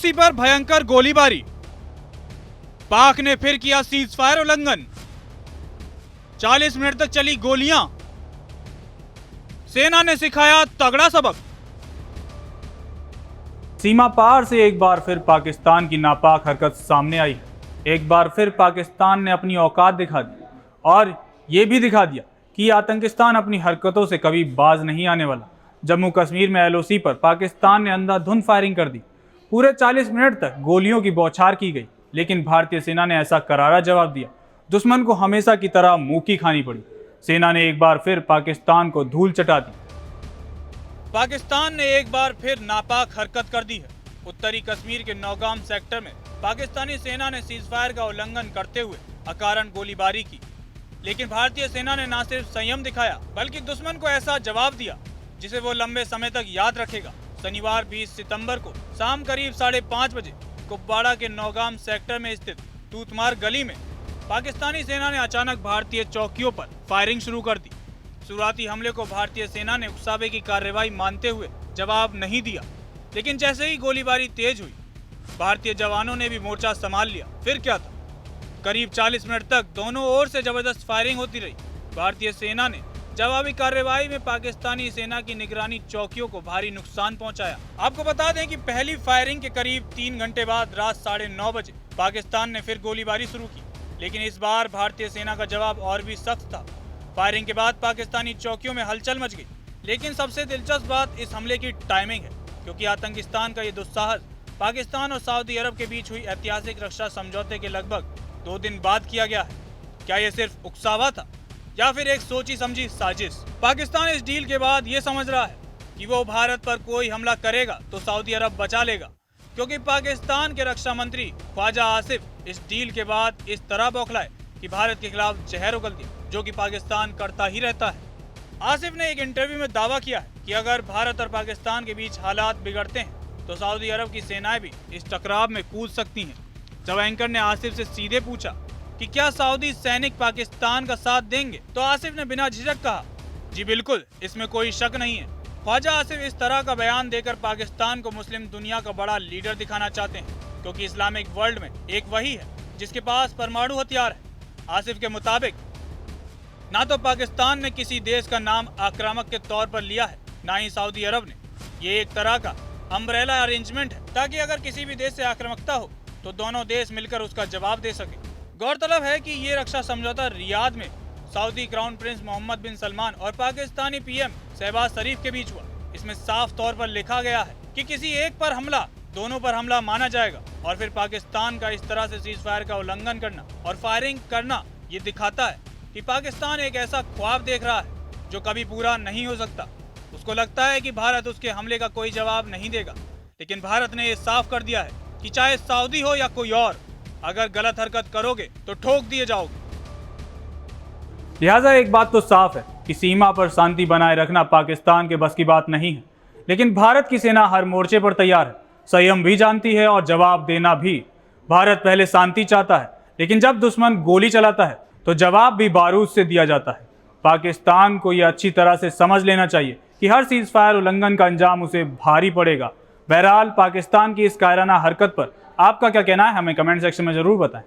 LOC पर भयंकर गोलीबारी, पाक ने फिर किया सीज फायर उल्लंघन, 40 मिनट तक चली गोलियां, सेना ने सिखाया तगड़ा सबक। सीमा पार से एक बार फिर पाकिस्तान की नापाक हरकत सामने आई है। एक बार फिर पाकिस्तान ने अपनी औकात दिखा दी और ये भी दिखा दिया कि आतंकिस्तान अपनी हरकतों से कभी बाज नहीं आने वाला। जम्मू कश्मीर में एलओसी पर पाकिस्तान ने अंधाधुंध फायरिंग कर दी। पूरे 40 मिनट तक गोलियों की बौछार की गई, लेकिन भारतीय सेना ने ऐसा करारा जवाब दिया, दुश्मन को हमेशा की तरह मुंह की खानी पड़ी। सेना ने एक बार फिर पाकिस्तान को धूल चटा दी। पाकिस्तान ने एक बार फिर नापाक हरकत कर दी है। उत्तरी कश्मीर के नौगाम सेक्टर में पाकिस्तानी सेना ने सीज फायर का उल्लंघन करते हुए अकारण गोलीबारी की, लेकिन भारतीय सेना ने न सिर्फ संयम दिखाया बल्कि दुश्मन को ऐसा जवाब दिया जिसे वो लंबे समय तक याद रखेगा। शनिवार 20 सितंबर को शाम करीब 5:30 बजे कुपवाड़ा के नौगाम सेक्टर में स्थित तूतमार गली में पाकिस्तानी सेना ने अचानक भारतीय चौकियों पर फायरिंग शुरू कर दी। शुरुआती हमले को भारतीय सेना ने उकसावे की कार्रवाई मानते हुए जवाब नहीं दिया, लेकिन जैसे ही गोलीबारी तेज हुई भारतीय जवानों ने भी मोर्चा संभाल लिया। फिर क्या था, करीब 40 मिनट तक दोनों ओर से जबरदस्त फायरिंग होती रही। भारतीय सेना ने जवाबी कार्रवाई में पाकिस्तानी सेना की निगरानी चौकियों को भारी नुकसान पहुंचाया। आपको बता दें कि पहली फायरिंग के करीब 3 घंटे बाद रात 9:30 बजे पाकिस्तान ने फिर गोलीबारी शुरू की, लेकिन इस बार भारतीय सेना का जवाब और भी सख्त था। फायरिंग के बाद पाकिस्तानी चौकियों में हलचल मच गई, लेकिन सबसे दिलचस्प बात इस हमले की टाइमिंग है, क्योंकि आतंकिस्तान का ये दुस्साहस पाकिस्तान और सऊदी अरब के बीच हुई ऐतिहासिक रक्षा समझौते के लगभग 2 दिन बाद किया गया है। क्या ये सिर्फ उकसावा था या फिर एक सोची समझी साजिश? पाकिस्तान इस डील के बाद ये समझ रहा है कि वो भारत पर कोई हमला करेगा तो सऊदी अरब बचा लेगा, क्योंकि पाकिस्तान के रक्षा मंत्री ख्वाजा आसिफ इस डील के बाद इस तरह बौखलाए कि भारत के खिलाफ जहर उगल दिया, जो कि पाकिस्तान करता ही रहता है। आसिफ ने एक इंटरव्यू में दावा किया है कि अगर भारत और पाकिस्तान के बीच हालात बिगड़ते हैं तो सऊदी अरब की सेनाएं भी इस टकराव में कूद सकती हैं। जब एंकर ने आसिफ से सीधे पूछा कि क्या सऊदी सैनिक पाकिस्तान का साथ देंगे, तो आसिफ ने बिना झिझक कहा, जी बिल्कुल, इसमें कोई शक नहीं है। ख्वाजा आसिफ इस तरह का बयान देकर पाकिस्तान को मुस्लिम दुनिया का बड़ा लीडर दिखाना चाहते हैं, क्योंकि इस्लामिक वर्ल्ड में एक वही है जिसके पास परमाणु हथियार है। आसिफ के मुताबिक ना तो पाकिस्तान ने किसी देश का नाम आक्रामक के तौर पर लिया है, ना ही सऊदी अरब ने। ये एक तरह का अम्ब्रेला अरेंजमेंट है, ताकि अगर किसी भी देश से आक्रामकता हो तो दोनों देश मिलकर उसका जवाब दे सके। गौरतलब है कि ये रक्षा समझौता रियाद में सऊदी क्राउन प्रिंस मोहम्मद बिन सलमान और पाकिस्तानी पीएम शहबाज शरीफ के बीच हुआ। इसमें साफ तौर पर लिखा गया है कि किसी एक पर हमला दोनों पर हमला माना जाएगा, और फिर पाकिस्तान का इस तरह से सीज फायर का उल्लंघन करना और फायरिंग करना ये दिखाता है कि पाकिस्तान एक ऐसा ख्वाब देख रहा है जो कभी पूरा नहीं हो सकता। उसको लगता है कि भारत उसके हमले का कोई जवाब नहीं देगा, लेकिन भारत ने ये साफ कर दिया है कि चाहे सऊदी हो या कोई और, अगर गलत हरकत करोगे तो ठोक दिए जाओगे। लिहाजा एक बात तो साफ है कि सीमा पर शांति बनाए रखना पाकिस्तान के बस की बात नहीं है, लेकिन भारत की सेना हर मोर्चे पर तैयार है, संयम भी जानती है और जवाब देना भी। भारत पहले शांति चाहता है, लेकिन जब दुश्मन गोली चलाता है तो जवाब भी बारूद से दिया जाता है। पाकिस्तान को यह अच्छी तरह से समझ लेना चाहिए कि हर सीज फायर उल्लंघन का अंजाम उसे भारी पड़ेगा। बहरहाल पाकिस्तान की इस कायराना हरकत पर आपका क्या कहना है, हमें कमेंट सेक्शन में जरूर बताएं।